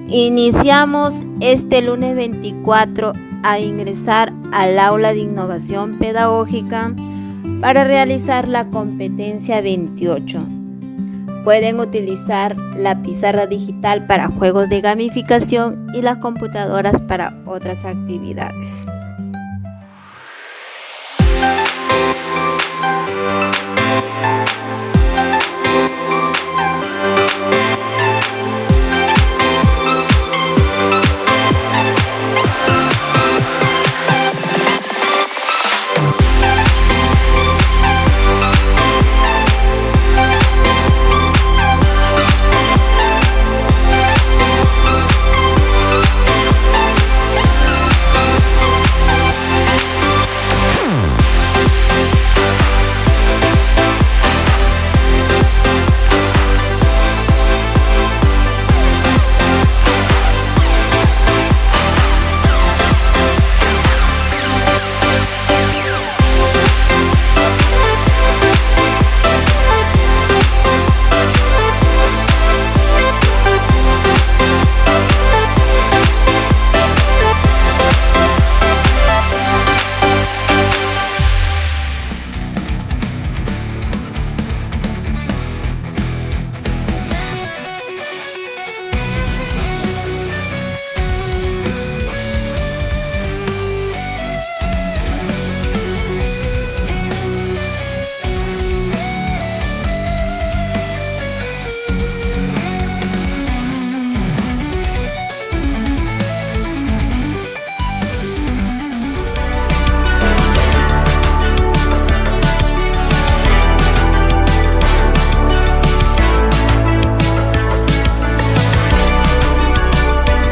Iniciamos este lunes 24 a ingresar al Aula de Innovación Pedagógica para realizar la competencia 28. Pueden utilizar la pizarra digital para juegos de gamificación y las computadoras para otras actividades.